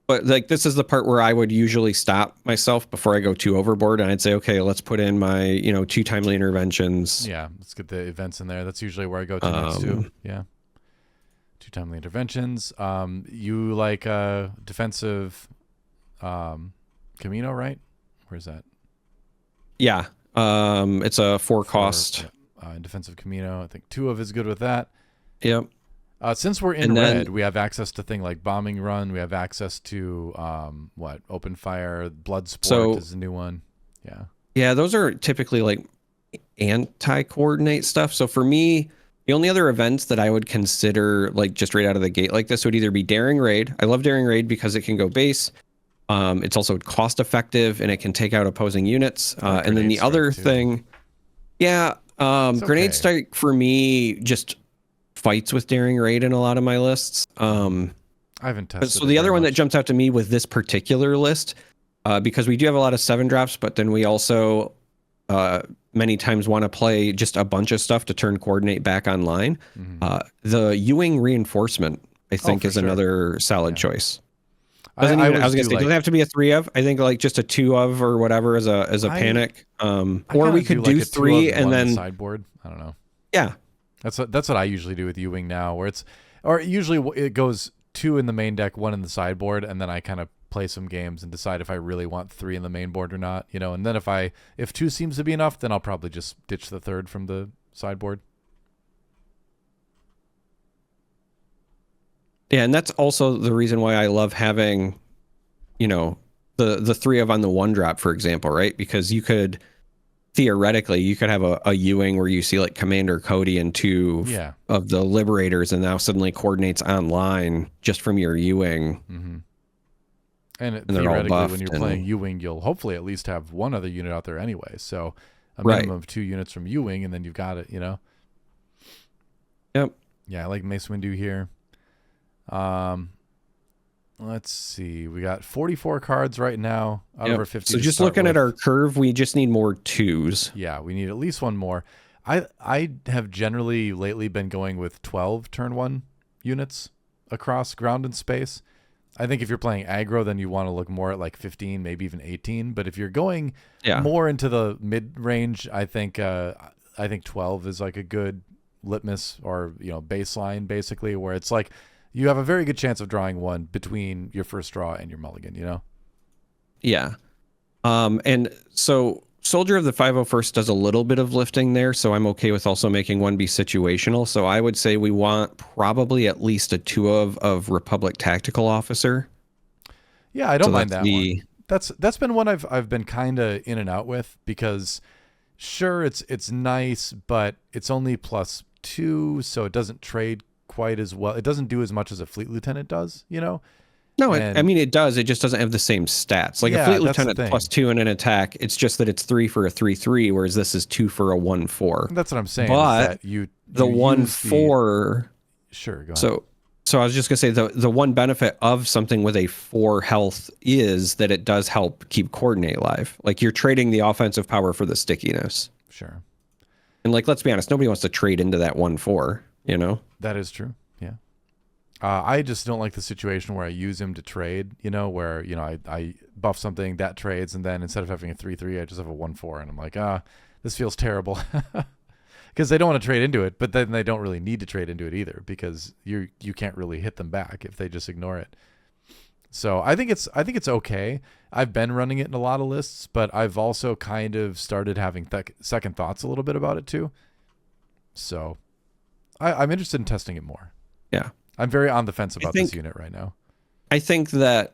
like this is the part where I would usually stop myself before I go too overboard, and I'd say, okay, let's put in my 2 timely interventions. Yeah, let's get the events in there. That's usually where I go to next too. Yeah. 2 timely interventions. You like defensive Camino, right? Where's that? Yeah. It's a 4 cost. Defensive Camino. I think 2 of is good with that. Yep. Since we're in red, we have access to things like Bombing Run. We have access to Open Fire. Blood Sport is a new one. Yeah. Yeah, those are typically like anti-coordinate stuff. So for me, the only other events that I would consider like just right out of the gate like this would either be Daring Raid. I love Daring Raid because it can go base. It's also cost effective and it can take out opposing units. And then the other thing, Grenade Strike for me just fights with Daring Raid in a lot of my lists. I haven't tested. So the other one that jumps out to me with this particular list, because we do have a lot of 7-drops, but then we also many times want to play just a bunch of stuff to turn coordinate back online. The Ewing Reinforcement, I think, is another solid choice. Doesn't I even. I always was gonna do say, doesn't like have to be a 3 of. I think like just a 2 of or whatever as a I panic. I Or kind we of do could like do a 2 of 3 and and 1 in the then sideboard. I don't know. yeah, That's what I usually do with U-wing now, where it's or usually it goes 2 in the main deck, 1 in the sideboard, and then I kind of play some games and decide if I really want 3 in the main board or not, you know. And then if 2 seems to be enough, then I'll probably just ditch the 3rd from the sideboard. yeah, and that's also the reason why I love having, you know, the 3 of on the 1 drop, for example, right? Because you could theoretically you could have a Ewing where you see like Commander Cody and 2 Yeah. of the Liberators, and now suddenly coordinates online just from your Ewing. Mm-hmm. And They're all theoretically, when buffed you're and playing U-wing, you'll hopefully at least have one other unit out there anyway. So a right. minimum of 2 units from U-wing, and then you've got it, you know. Yep. Yeah, I like Mace Windu here. Let's see. We got 44 cards right now out of our 50. So to just start looking with. at our curve, we just need more 2s. Yeah, we need at least one more. I have generally lately been going with 12 turn 1 units across ground and space. I think if you're playing aggro, then you want to look more at like 15, maybe even 18. But if you're going more into the mid range, I think 12 is like a good litmus or, you know, baseline basically, where it's like you have a very good chance of drawing one between your first draw and your mulligan, you know? Yeah. And so Soldier of the 501st does a little bit of lifting there, so I'm okay with also making one be situational. So I would say we want probably at least a 2 of Republic Tactical Officer. Yeah, I don't mind that one. That's been one I've been kind of in and out with, because sure it's nice, but it's only +2, so it doesn't trade quite as well. It doesn't do as much as a Fleet Lieutenant does, you know? No, I mean, it does. It just doesn't have the same stats. Like a Fleet Lieutenant +2 in an attack, it's just that it's 3 for a 3/3, whereas this is 2 for a 1/4. That's what I'm saying. But the 1/4. Sure, go ahead. So I was just gonna say the one benefit of something with a 4 health is that it does help keep Coordinate alive. Like you're trading the offensive power for the stickiness. Sure. And like, let's be honest, nobody wants to trade into that 1/4. You know. That is true. Yeah. I just don't like the situation where I use him to trade, you know, where, you know, I buff something that trades, and then instead of having a 3/3, I just have a 1/4, and I'm like, this feels terrible. Because they don't want to trade into it, but then they don't really need to trade into it either, because you can't really hit them back if they just ignore it. So I think it's okay. I've been running it in a lot of lists, but I've also kind of started having second thoughts a little bit about it too. So I'm interested in testing it more. Yeah. I'm very on the fence about this unit right now. I think that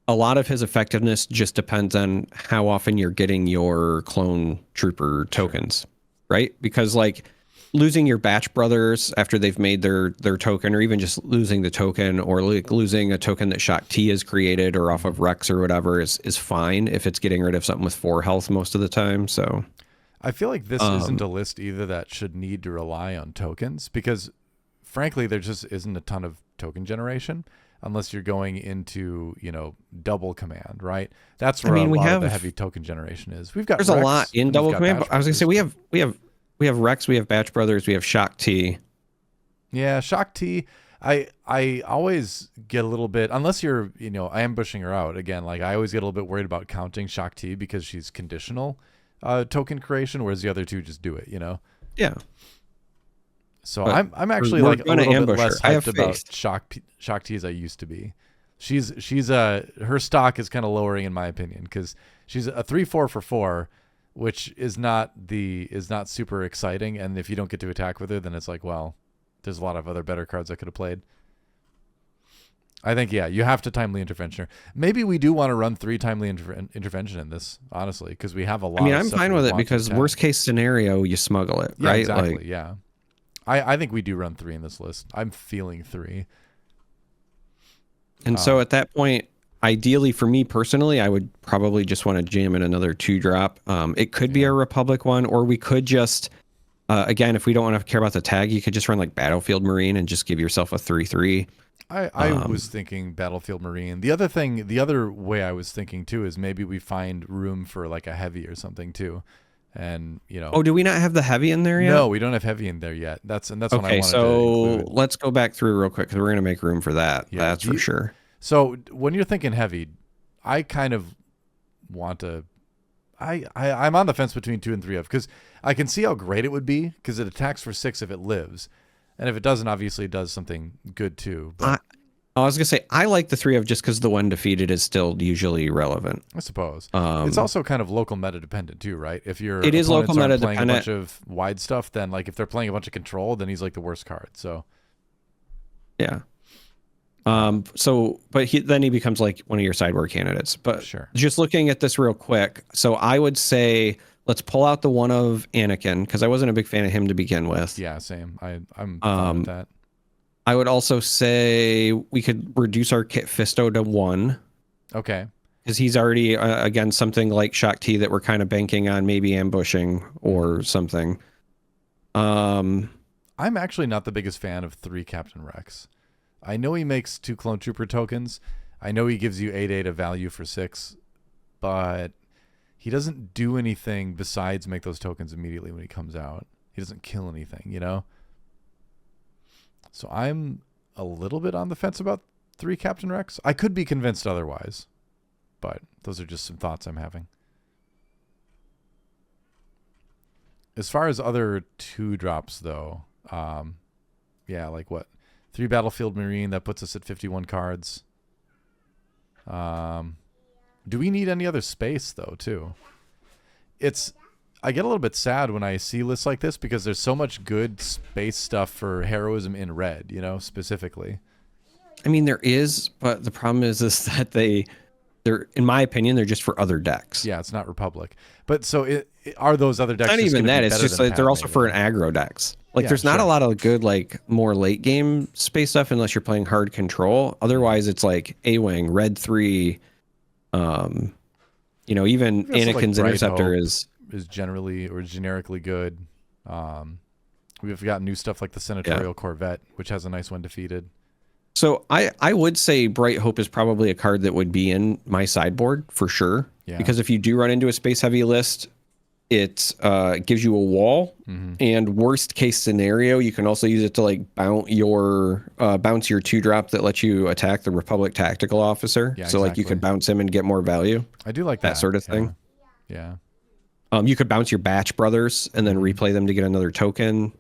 a lot of his effectiveness just depends on how often you're getting your clone trooper tokens, right? Because like losing your batch brothers after they've made their token, or even just losing the token, or like losing a token that Shock T has created or off of Rex or whatever is fine if it's getting rid of something with 4 health most of the time. So I feel like this isn't a list either that should need to rely on tokens, because frankly, there just isn't a ton of token generation unless you're going into, you know, double command, right? That's where a lot of the heavy token generation is. We've got there's Rex, a lot in double command. But I was gonna say we have Rex, we have Batch Brothers, we have Shock T. Yeah, Shock T. I always get a little bit, unless you're, you know, ambushing her out again. Like I always get a little bit worried about counting Shock T because she's conditional token creation, whereas the other two just do it, you know. Yeah. So I'm actually like a little bit less hyped about Shock T as I used to be. Her stock is kind of lowering in my opinion, because she's a 3/4 for 4, which is not super exciting. And if you don't get to attack with her, then it's like, well, there's a lot of other better cards I could have played. I think, yeah, you have to timely intervention. Maybe we do want to run 3 timely intervention in this, honestly, because we have a lot. I mean, I'm fine with it, because worst case scenario, you smuggle it, yeah, right? Exactly. Like, yeah. I think we do run 3 in this list. I'm feeling 3. And so at that point, ideally for me personally, I would probably just want to jam in another 2-drop. It could be a Republic one, or we could just, again, if we don't want to care about the tag, you could just run like Battlefield Marine and just give yourself a 3/3. I was thinking Battlefield Marine. The other way I was thinking too is maybe we find room for like a heavy or something too. And, you know. Oh, do we not have the heavy in there yet? No, we don't have heavy in there yet. That's what I wanted to include. Let's go back through real quick, because we're going to make room for that. Yeah, that's for sure. So when you're thinking heavy, I kind of want to. I'm on the fence between 2 and 3 of, because I can see how great it would be because it attacks for 6 if it lives, and if it doesn't, obviously it does something good too. But I was gonna say I like the 3 of just because the one defeated is still usually relevant. I suppose it's also kind of local meta dependent too, right? If your it is local meta playing dependent. a bunch of wide stuff, then like if they're playing a bunch of control, then he's like the worst card. So yeah. But then he becomes like one of your sideboard candidates. But sure. Just looking at this real quick, so I would say let's pull out the one of Anakin because I wasn't a big fan of him to begin with. Yeah, same. I'm fine with that. I would also say we could reduce our Kit Fisto to 1. Okay. Because he's already again something like Shock T that we're kind of banking on maybe ambushing or something. I'm actually not the biggest fan of 3 Captain Rex. I know he makes 2 Clone Trooper tokens. I know he gives you 8/8 of value for 6, but he doesn't do anything besides make those tokens immediately when he comes out. He doesn't kill anything, you know? So I'm a little bit on the fence about 3 Captain Rex. I could be convinced otherwise, but those are just some thoughts I'm having. As far as other 2 drops, though, yeah, like what? 3 Battlefield Marine, that puts us at 51 cards. Do we need any other space, though, too? I get a little bit sad when I see lists like this because there's so much good space stuff for heroism in red, you know, specifically. I mean, there is, but the problem is that they're, in my opinion, they're just for other decks. Yeah, it's not Republic. But so are those other decks? Not just even that. Be it's just like they're also for an aggro decks. Like, yeah, there's not a lot of good, like, more late game space stuff unless you're playing hard control. Otherwise, it's like A-Wing, red 3. You know, even Anakin's like Interceptor is generally or generically good. We've got new stuff like the Senatorial Corvette, which has a nice one defeated. So I would say Bright Hope is probably a card that would be in my sideboard for sure. Yeah. Because if you do run into a space heavy list, it gives you a wall, and worst case scenario, you can also use it to like bounce your 2-drop that lets you attack the Republic Tactical Officer. Yeah, so like you could bounce him and get more value. I do like that sort of thing. Yeah. You could bounce your Batch Brothers and then replay them to get another token.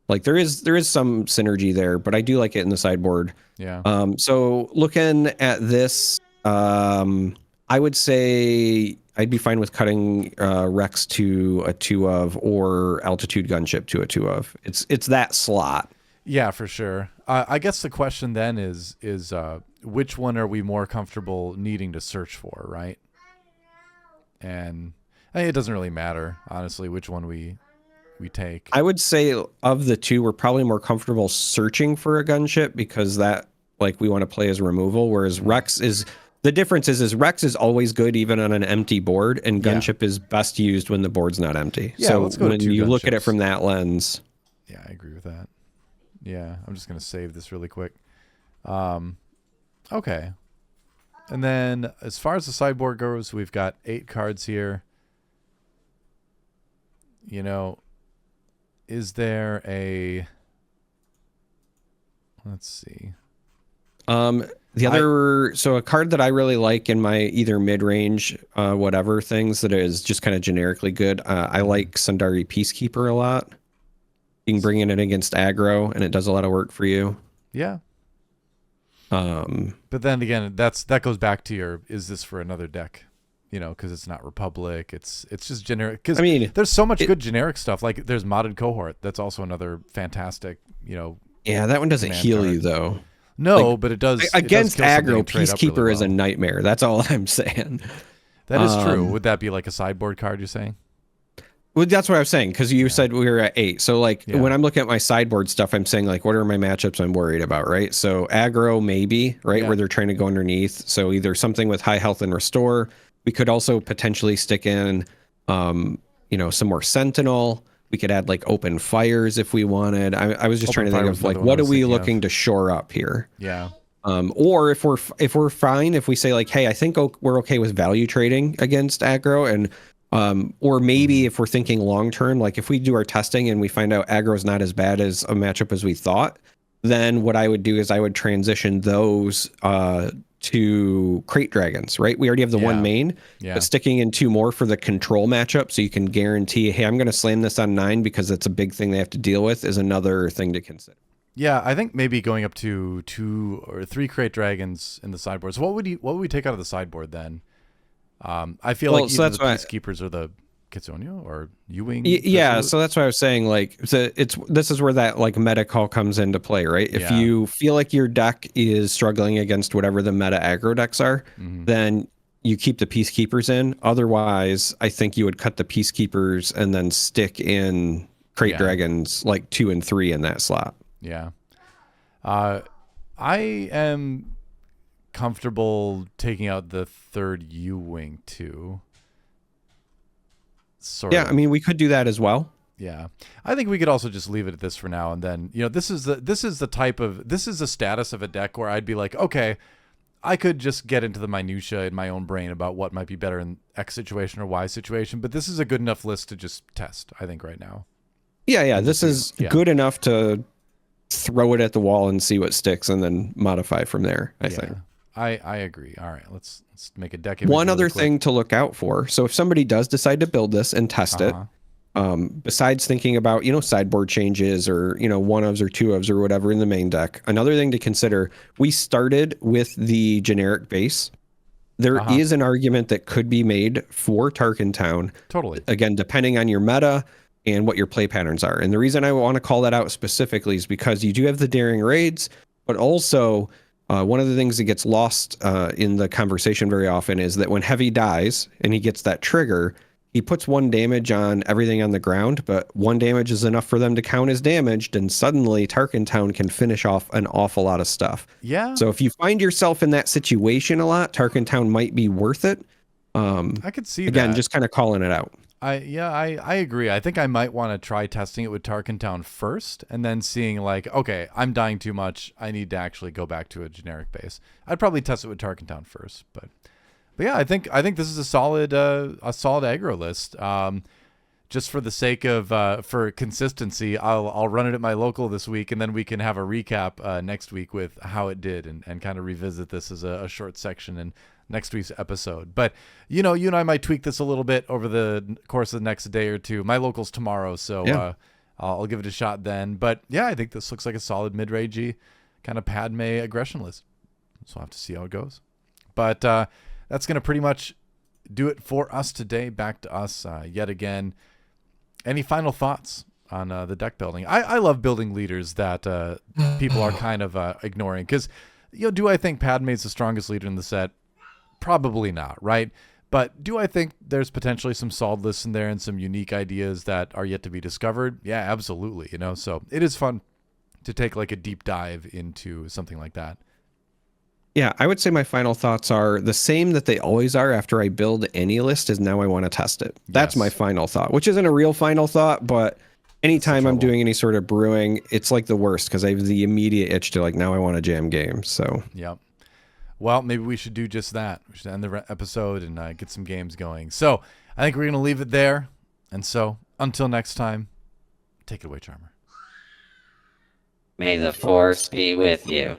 Like there is some synergy there, but I do like it in the sideboard. Yeah. So looking at this, I would say I'd be fine with cutting Rex to a 2 of or Altitude Gunship to a 2 of. It's that slot. Yeah, for sure. I guess the question then is which one are we more comfortable needing to search for, right? And it doesn't really matter, honestly, which one we take. I would say of the 2, we're probably more comfortable searching for a gunship because that, like, we want to play as removal, whereas Rex is... The difference is Rex is always good even on an empty board, and gunship is best used when the board's not empty. Yeah, so let's go when to 2 you look at it gunships. from that lens... Yeah, I agree with that. Yeah, I'm just going to save this really quick. Okay. And then as far as the sideboard goes, we've got 8 cards here. You know, is there a... Let's see. So a card that I really like in my either mid-range, whatever things that is just kind of generically good. I like Sundari Peacekeeper a lot. You can bring in it against aggro, and it does a lot of work for you. Yeah. But then again, that goes back to your, is this for another deck? You know, because it's not Republic. It's just generic. Because there's so much good generic stuff. Like there's Modded Cohort. That's also another fantastic, you know. Yeah, that one doesn't heal you though. No, like, but it does. Against it does aggro, Peacekeeper really is a nightmare. That's all I'm saying. That is true. Would that be like a sideboard card you're saying? Well, that's what I was saying, because you said we were at 8. So, like, when I'm looking at my sideboard stuff, I'm saying, like, what are my matchups I'm worried about, right? So, aggro, maybe, right, where they're trying to go underneath. So, either something with high health and restore. We could also potentially stick in, you know, some more Sentinel. We could add, like, open fires if we wanted. I was just trying to think of, like, what are we looking to shore up here? Yeah. Or if we're fine, if we say, like, hey, I think we're okay with value trading against aggro, and or maybe if we're thinking long term, like if we do our testing and we find out aggro is not as bad as a matchup as we thought, then what I would do is I would transition those to crate dragons, right? We already have the one main, but sticking in 2 more for the control matchup so you can guarantee, hey, I'm going to slam this on 9 because it's a big thing they have to deal with is another thing to consider. Yeah, I think maybe going up to 2 or 3 crate dragons in the sideboard. So what would we take out of the sideboard then? I feel like either the Peacekeepers or the Kitsunio or Ewing. Yeah, so that's why I was saying, like, so this is where that like meta call comes into play, right? If you feel like your deck is struggling against whatever the meta aggro decks are, then you keep the Peacekeepers in. Otherwise, I think you would cut the Peacekeepers and then stick in crate dragons like 2 and 3 in that slot. Yeah. I am comfortable taking out the 3rd U-Wing too. Yeah, I mean, we could do that as well. Yeah. I think we could also just leave it at this for now, and then, this is the status of a deck where I'd be like, okay, I could just get into the minutia in my own brain about what might be better in X situation or Y situation, but this is a good enough list to just test, I think, right now. Yeah, this is good enough to throw it at the wall and see what sticks and then modify from there, I think. I agree. All right, let's make a deck. One other thing to look out for. So if somebody does decide to build this and test it, besides thinking about, sideboard changes or, 1-ofs or 2-ofs or whatever in the main deck, another thing to consider, we started with the generic base. There is an argument that could be made for Tarkin Town. Totally. Again, depending on your meta and what your play patterns are. And the reason I want to call that out specifically is because you do have the daring raids, but also one of the things that gets lost in the conversation very often is that when Heavy dies and he gets that trigger, he puts 1 damage on everything on the ground, but 1 damage is enough for them to count as damaged, and suddenly Tarkin Town can finish off an awful lot of stuff. Yeah. So if you find yourself in that situation a lot, Tarkin Town might be worth it. I could see again, that. just kind of calling it out. I agree. I think I might want to try testing it with Tarkin Town first and then seeing like, okay, I'm dying too much. I need to actually go back to a generic base. I'd probably test it with Tarkin Town first, but yeah, I think this is a solid aggro list. Just for the sake of for consistency, I'll run it at my local this week, and then we can have a recap next week with how it did and kind of revisit this as a short section in next week's episode. But you and I might tweak this a little bit over the course of the next day or two. My local's tomorrow, so I'll give it a shot then. But yeah, I think this looks like a solid mid-rangey kind of Padme aggression list. So I'll have to see how it goes. But that's going to pretty much do it for us today. Back to us yet again. Any final thoughts on the deck building? I love building leaders that people are kind of ignoring. Because, do I think Padme is the strongest leader in the set? Probably not, right? But do I think there's potentially some solid lists in there and some unique ideas that are yet to be discovered? Yeah, absolutely. So it is fun to take like a deep dive into something like that. Yeah, I would say my final thoughts are the same that they always are after I build any list is now I want to test it. That's my final thought, which isn't a real final thought, but anytime I'm doing any sort of brewing, it's like the worst because I have the immediate itch to like, now I want to jam games. So, yep. Well, maybe we should do just that. We should end the episode and get some games going. So I think we're going to leave it there. And so until next time, take it away, Charmer. May the Force be with you.